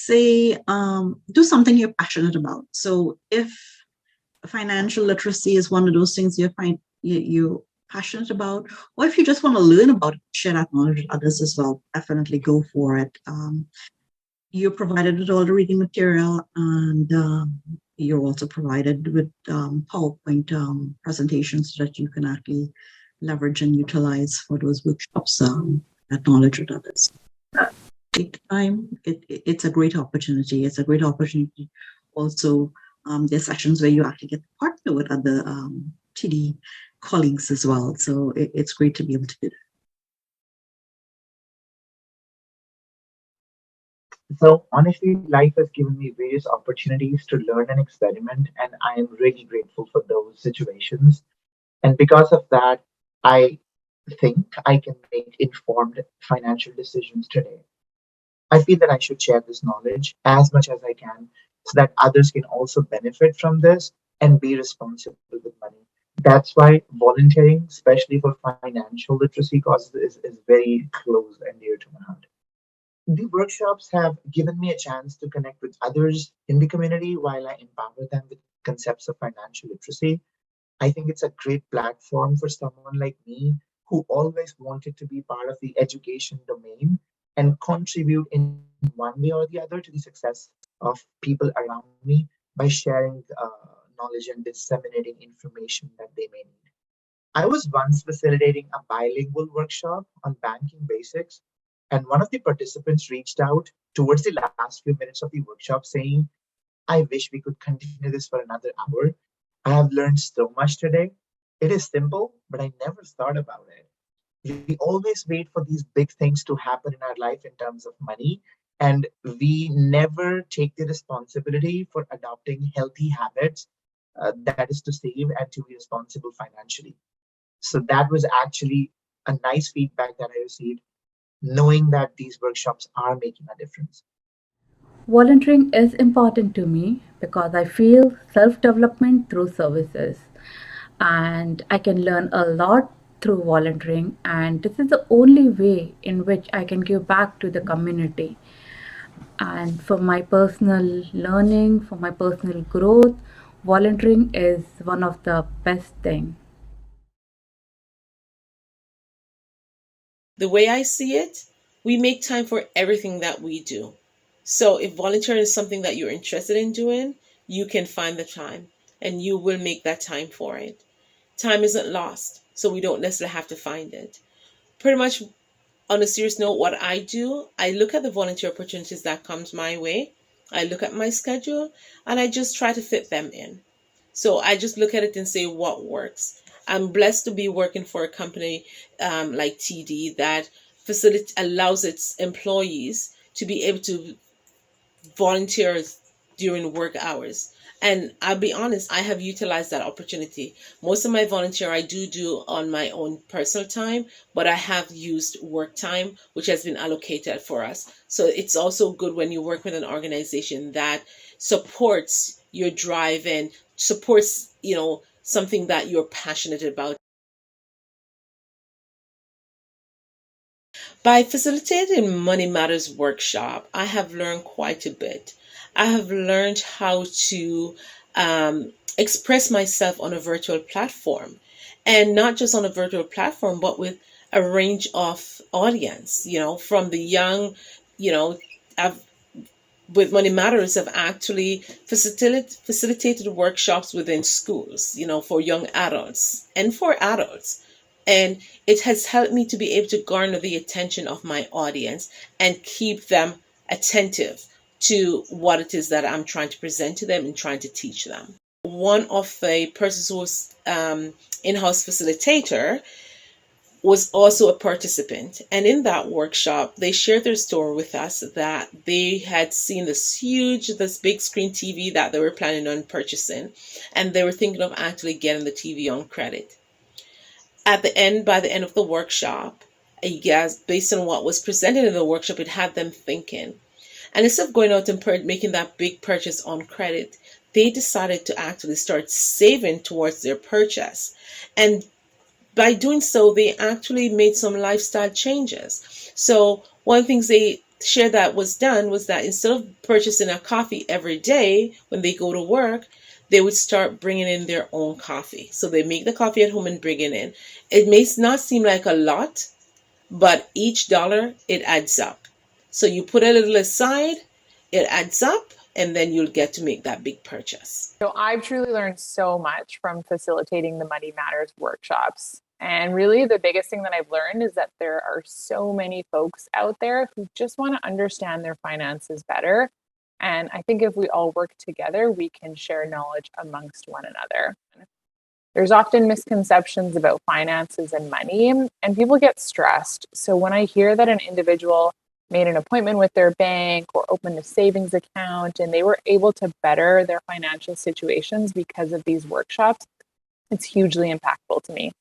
say do something you're passionate about. So if financial literacy is one of those things you're passionate about, or if you just want to learn about it, share that knowledge with others as well, definitely go for it. You're provided with all the reading material, and you're also provided with PowerPoint presentations so that you can actually leverage and utilize for those workshops, that knowledge with others. Take time. It's a great opportunity. It's a great opportunity. Also, there's sessions where you actually get to partner with other TD colleagues as well. So it's great to be able to do that. So honestly, life has given me various opportunities to learn and experiment, and I am really grateful for those situations. And because of that, I think I can make informed financial decisions today. I feel that I should share this knowledge as much as I can so that others can also benefit from this and be responsible with money. That's why volunteering, especially for financial literacy causes, is very close and dear to my heart. The workshops have given me a chance to connect with others in the community while I empower them with concepts of financial literacy. I think it's a great platform for someone like me who always wanted to be part of the education domain and contribute in one way or the other to the success of people around me by sharing knowledge and disseminating information that they may need. I was once facilitating a bilingual workshop on banking basics, and one of the participants reached out towards the last few minutes of the workshop saying, I wish we could continue this for another hour. I have learned so much today. It is simple, but I never thought about it. We always wait for these big things to happen in our life in terms of money, and we never take the responsibility for adopting healthy habits, that is to save and to be responsible financially. So that was actually a nice feedback that I received, knowing that these workshops are making a difference. Volunteering is important to me because I feel self development through services and I can learn a lot through volunteering, and this is the only way in which I can give back to the community. And for my personal learning, for my personal growth, volunteering is one of the best thing. The way I see it, we make time for everything that we do. So if volunteering is something that you're interested in doing, you can find the time and you will make that time for it. Time isn't lost, so we don't necessarily have to find it. Pretty much on a serious note, what I do, I look at the volunteer opportunities that comes my way. I look at my schedule and I just try to fit them in. So I just look at it and say what works. I'm blessed to be working for a company like TD that allows its employees to be able to volunteer during work hours. And I'll be honest, I have utilized that opportunity. Most of my volunteer I do on my own personal time, but I have used work time, which has been allocated for us. So it's also good when you work with an organization that supports your drive and supports, something that you're passionate about. By facilitating Money Matters workshop, I have learned quite a bit. I have learned how to express myself on a virtual platform, and not just on a virtual platform, but with a range of audience, from the young, you know, I've with Money Matters have actually facilitated workshops within schools, for young adults and for adults. And it has helped me to be able to garner the attention of my audience and keep them attentive to what it is that I'm trying to present to them and trying to teach them. One of the persons who was in-house facilitator was also a participant. And in that workshop, they shared their story with us that they had seen this big screen TV that they were planning on purchasing. And they were thinking of actually getting the TV on credit. By the end of the workshop, I guess based on what was presented in the workshop, it had them thinking. And instead of going out and making that big purchase on credit, they decided to actually start saving towards their purchase. And by doing so, they actually made some lifestyle changes. So one of the things they share that was done was that instead of purchasing a coffee every day when they go to work, they would start bringing in their own coffee. So they make the coffee at home and bring it in. It may not seem like a lot, but each dollar, it adds up. So you put a little aside, it adds up, and then you'll get to make that big purchase. So I've truly learned so much from facilitating the Money Matters workshops. And really, the biggest thing that I've learned is that there are so many folks out there who just want to understand their finances better. And I think if we all work together, we can share knowledge amongst one another. There's often misconceptions about finances and money, and people get stressed. So when I hear that an individual made an appointment with their bank or opened a savings account and they were able to better their financial situations because of these workshops, it's hugely impactful to me.